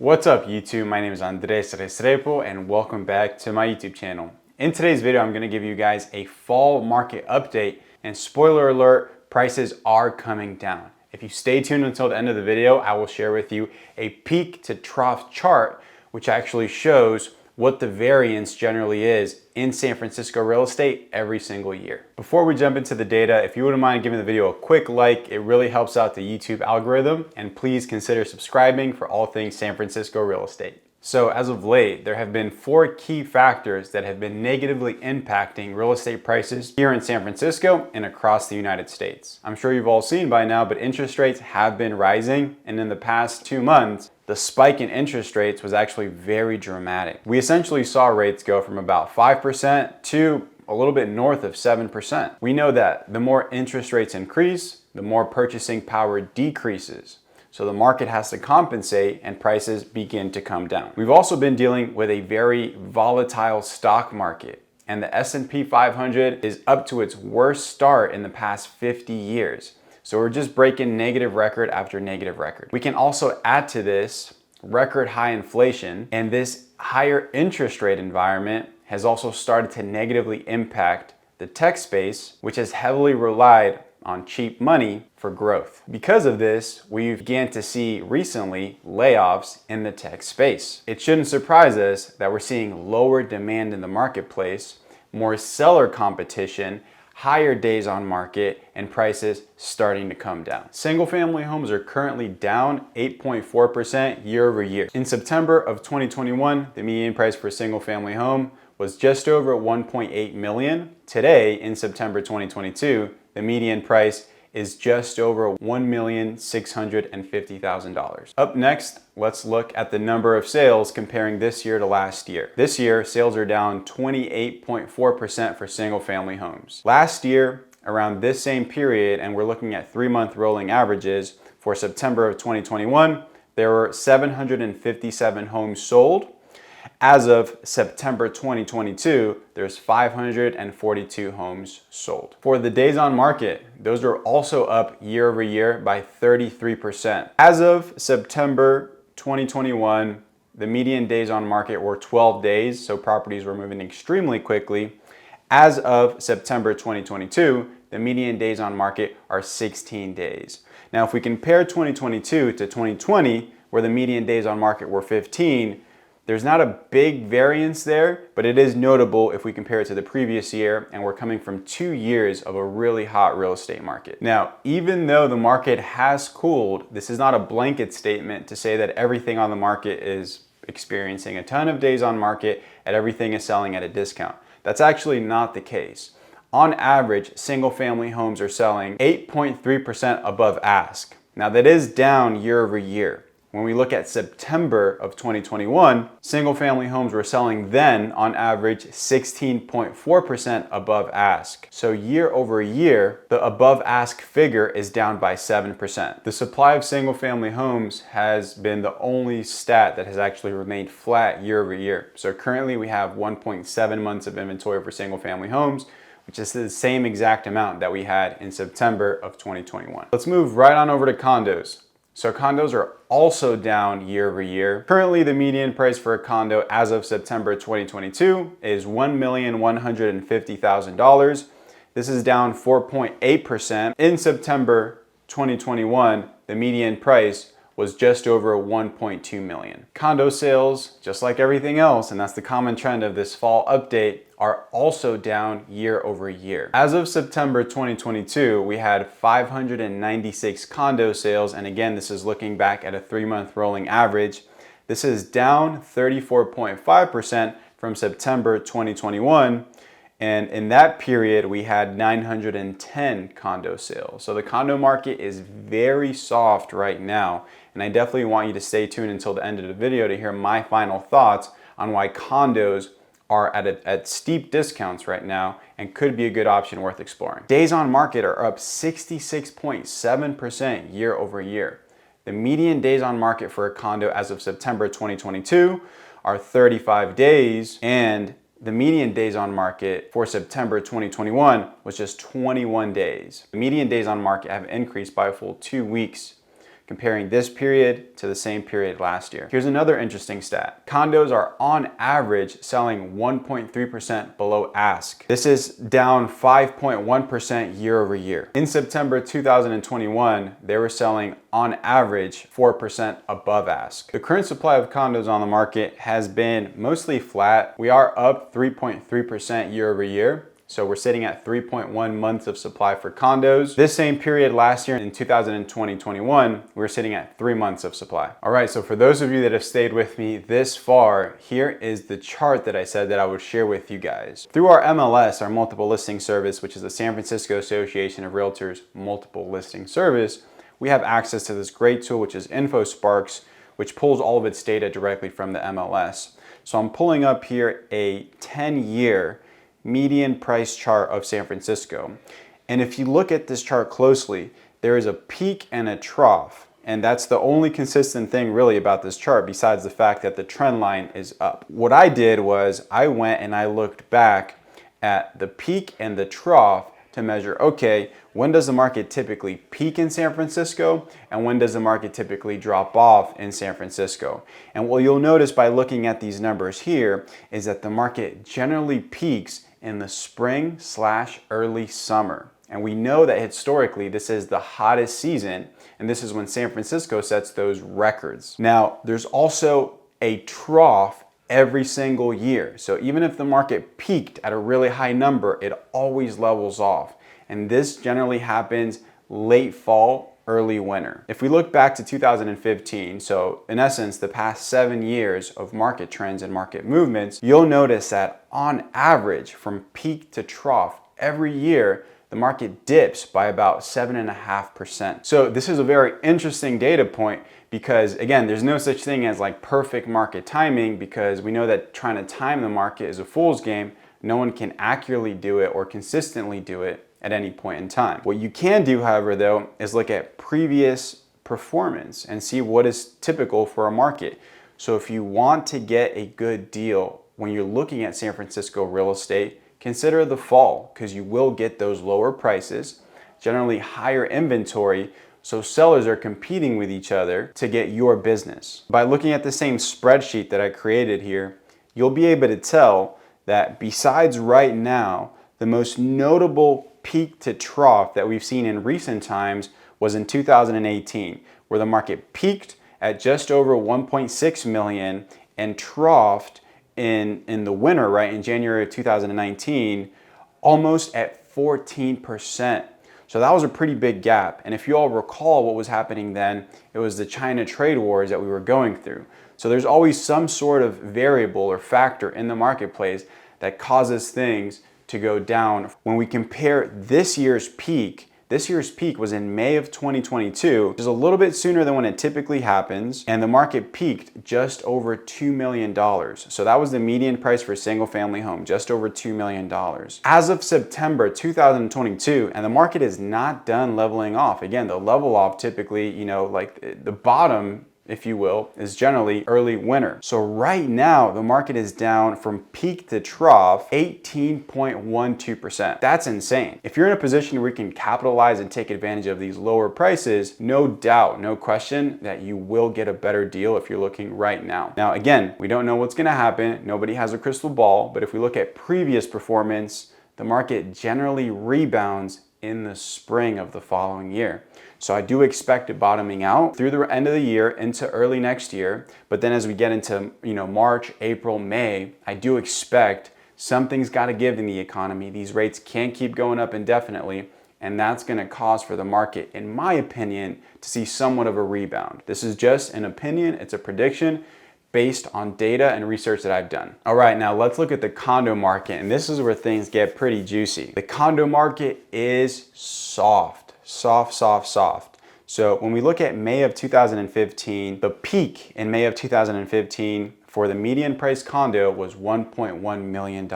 What's up YouTube? My name is Andres Restrepo and welcome back to my YouTube channel. In today's video, I'm going to give you guys a fall market update, and spoiler alert, prices are coming down. If you stay tuned until the end of the video, I will share with you a peak to trough chart, which actually shows what the variance generally is in San Francisco real estate every single year. Before we jump into the data, if you wouldn't mind giving the video a quick like, it really helps out the YouTube algorithm, and please consider subscribing for all things San Francisco real estate. So as of late, there have been 4 key factors that have been negatively impacting real estate prices here in San Francisco and across the United States. I'm sure you've all seen by now, but interest rates have been rising, and in the past 2 months, the spike in interest rates was actually very dramatic. We essentially saw rates go from about 5% to a little bit north of 7%. We know that the more interest rates increase, the more purchasing power decreases. So the market has to compensate and prices begin to come down. We've also been dealing with a very volatile stock market, and the S&P 500 is up to its worst start in the past 50 years. So we're just breaking negative record after negative record. We can also add to this record high inflation, and this higher interest rate environment has also started to negatively impact the tech space, which has heavily relied on cheap money for growth. Because of this, we began to see recently layoffs in the tech space. It shouldn't surprise us that we're seeing lower demand in the marketplace, more seller competition, higher days on market, and prices starting to come down. Single family homes are currently down 8.4% year over year. In September of 2021, the median price for a single family home was just over 1.8 million. Today, in September 2022, the median price is just over $1,650,000. Up next, let's look at the number of sales comparing this year to last year. This year, sales are down 28.4% for single family homes. Last year, around this same period, and we're looking at 3-month rolling averages, for September of 2021, there were 757 homes sold. As of September 2022, there's 542 homes sold. For the days on market, those are also up year over year by 33%. As of September 2021, the median days on market were 12 days, so properties were moving extremely quickly. As of September 2022, the median days on market are 16 days. Now, if we compare 2022 to 2020, where the median days on market were 15, there's not a big variance there, but it is notable if we compare it to the previous year, and we're coming from 2 years of a really hot real estate market. Now, even though the market has cooled, this is not a blanket statement to say that everything on the market is experiencing a ton of days on market and everything is selling at a discount. That's actually not the case. On average, single family homes are selling 8.3% above ask. Now that is down year over year. When we look at September of 2021, single family homes were selling then on average 16.4% above ask. So year over year, the above ask figure is down by 7%. The supply of single family homes has been the only stat that has actually remained flat year over year. So currently we have 1.7 months of inventory for single family homes, which is the same exact amount that we had in September of 2021. Let's move right on over to condos. So condos are also down year over year. Currently, the median price for a condo as of September 2022 is $1,150,000. This is down 4.8%. In September 2021, the median price was just over 1.2 million. Condo sales, just like everything else, and that's the common trend of this fall update, are also down year over year. As of September 2022, we had 596 condo sales, and again, this is looking back at a 3-month rolling average. This is down 34.5% from September 2021. And in that period, we had 910 condo sales. So the condo market is very soft right now. And I definitely want you to stay tuned until the end of the video to hear my final thoughts on why condos are at steep discounts right now and could be a good option worth exploring. Days on market are up 66.7% year over year. The median days on market for a condo as of September 2022 are 35 days, and the median days on market for September 2021 was just 21 days. The median days on market have increased by a full 2 weeks comparing this period to the same period last year. Here's another interesting stat. Condos are on average selling 1.3% below ask. This is down 5.1% year over year. In September 2021, they were selling on average 4% above ask. The current supply of condos on the market has been mostly flat. We are up 3.3% year over year. So we're sitting at 3.1 months of supply for condos. This same period last year in 2020-21, we were sitting at 3 months of supply. All right, so for those of you that have stayed with me this far, here is the chart that I said that I would share with you guys. Through our MLS, our multiple listing service, which is the San Francisco Association of Realtors multiple listing service, we have access to this great tool, which is InfoSparks, which pulls all of its data directly from the MLS. So I'm pulling up here a 10-year median price chart of San Francisco. And if you look at this chart closely, there is a peak and a trough. And that's the only consistent thing really about this chart besides the fact that the trend line is up. What I did was I went and I looked back at the peak and the trough to measure, okay, when does the market typically peak in San Francisco and when does the market typically drop off in San Francisco? And what you'll notice by looking at these numbers here is that the market generally peaks in the spring/early summer. And we know that historically this is the hottest season, and this is when San Francisco sets those records. Now, there's also a trough every single year. So even if the market peaked at a really high number, it always levels off. And this generally happens late fall, early winter. If we look back to 2015, so in essence, the past 7 years of market trends and market movements, you'll notice that on average, from peak to trough, every year, the market dips by about 7.5%. So this is a very interesting data point because again, there's no such thing as like perfect market timing because we know that trying to time the market is a fool's game. No one can accurately do it or consistently do it at any point in time. What you can do, however, though, is look at previous performance and see what is typical for a market. So if you want to get a good deal when you're looking at San Francisco real estate, consider the fall because you will get those lower prices, generally higher inventory, so sellers are competing with each other to get your business. By looking at the same spreadsheet that I created here, you'll be able to tell that besides right now, the most notable peak to trough that we've seen in recent times was in 2018, where the market peaked at just over 1.6 million and troughed in the winter, right, in January of 2019, almost at 14%. So that was a pretty big gap. And if you all recall what was happening then, it was the China trade wars that we were going through. So there's always some sort of variable or factor in the marketplace that causes things to go down. When we compare this year's peak was in May of 2022, which is a little bit sooner than when it typically happens, and the market peaked just over $2 million. So that was the median price for a single family home, just over $2 million. As of September 2022, and the market is not done leveling off. Again, the level off typically, like the bottom, if you will, is generally early winter. So right now, the market is down from peak to trough 18.12%. That's insane. If you're in a position where you can capitalize and take advantage of these lower prices, no doubt, no question that you will get a better deal if you're looking right now. Now, again, we don't know what's gonna happen. Nobody has a crystal ball, but if we look at previous performance, the market generally rebounds in the spring of the following year. So I do expect it bottoming out through the end of the year into early next year. But then as we get into March, April, May, I do expect something's got to give in the economy. These rates can't keep going up indefinitely. And that's going to cause for the market, in my opinion, to see somewhat of a rebound. This is just an opinion. It's a prediction based on data and research that I've done. All right, now let's look at the condo market. And this is where things get pretty juicy. The condo market is soft. So when we look at May of 2015, the peak in May of 2015 for the median price condo was $1.1 million.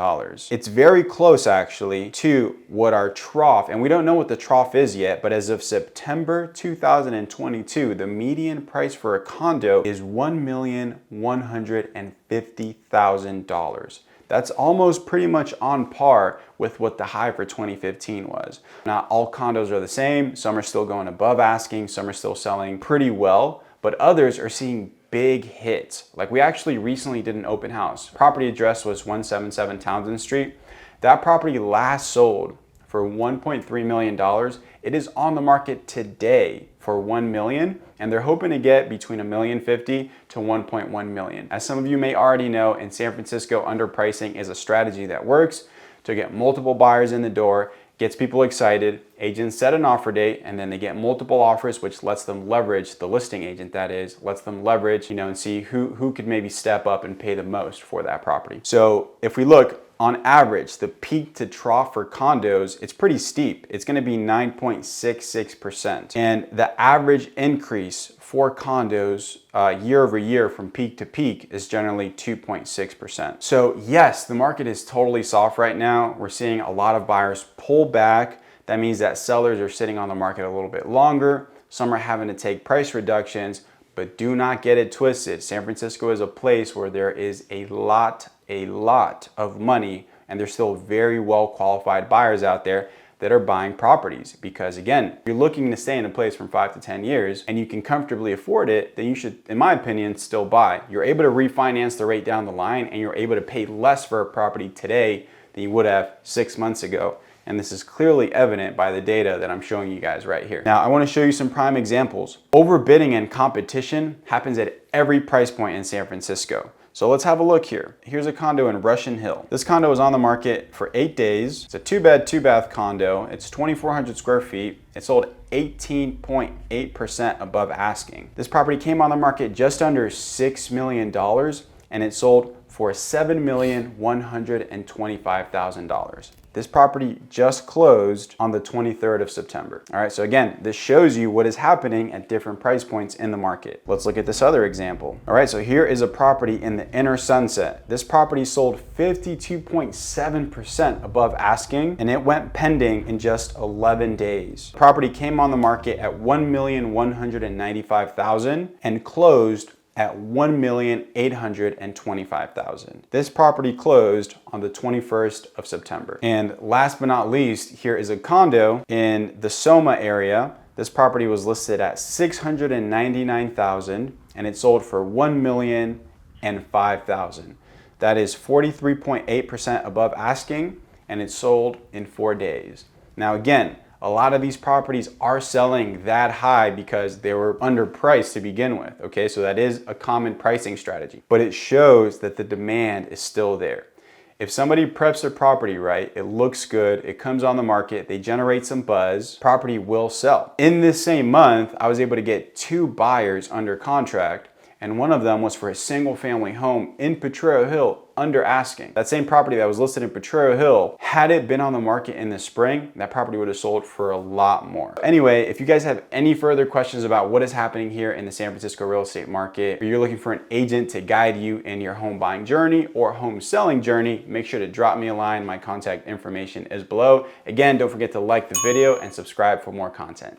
It's very close actually to what our trough, and we don't know what the trough is yet, but as of September 2022, the median price for a condo is $1,150,000. That's almost pretty much on par with what the high for 2015 was. Not all condos are the same. Some are still going above asking, some are still selling pretty well, but others are seeing big hits. Like we actually recently did an open house. Property address was 177 Townsend Street. That property last sold for $1.3 million. It is on the market today for $1 million, and they're hoping to get between $1.05 million to $1.1 million. As some of you may already know, in San Francisco, underpricing is a strategy that works to get multiple buyers in the door, gets people excited, agents set an offer date, and then they get multiple offers, which lets them leverage, the listing agent that is, lets them leverage, and see who could maybe step up and pay the most for that property. So if we look, on average, the peak to trough for condos, it's pretty steep. It's gonna be 9.66%. And the average increase for condos year over year from peak to peak is generally 2.6%. So yes, the market is totally soft right now. We're seeing a lot of buyers pull back. That means that sellers are sitting on the market a little bit longer. Some are having to take price reductions, but do not get it twisted. San Francisco is a place where there is a lot of money, and there's still very well qualified buyers out there that are buying properties. Because again, if you're looking to stay in a place from 5 to 10 years and you can comfortably afford it, then you should, in my opinion, still buy. You're able to refinance the rate down the line, and you're able to pay less for a property today than you would have 6 months ago. And this is clearly evident by the data that I'm showing you guys right here. Now, I want to show you some prime examples. Overbidding and competition happens at every price point in San Francisco. So let's have a look here. Here's a condo in Russian Hill. This condo was on the market for 8 days. It's a 2-bed, 2-bath condo. It's 2,400 square feet. It sold 18.8% above asking. This property came on the market just under $6 million, and it sold for $7,125,000. This property just closed on the 23rd of September. All right, so again, this shows you what is happening at different price points in the market. Let's look at this other example. All right, so here is a property in the Inner Sunset. This property sold 52.7% above asking, and it went pending in just 11 days. Property came on the market at $1,195,000 and closed at $1,825,000. This property closed on the 21st of September. And last but not least, here is a condo in the Soma area. This property was listed at $699,000 and it sold for $1,005,000. That is 43.8% above asking, and it sold in 4 days. Now again, a lot of these properties are selling that high because they were underpriced to begin with, okay? So that is a common pricing strategy, but it shows that the demand is still there. If somebody preps their property right, it looks good, it comes on the market, they generate some buzz, property will sell. In this same month, I was able to get 2 buyers under contract, and one of them was for a single family home in Potrero Hill under asking. That same property that was listed in Potrero Hill, had it been on the market in the spring, that property would have sold for a lot more. Anyway, if you guys have any further questions about what is happening here in the San Francisco real estate market, or you're looking for an agent to guide you in your home buying journey or home selling journey, make sure to drop me a line. My contact information is below. Again, don't forget to like the video and subscribe for more content.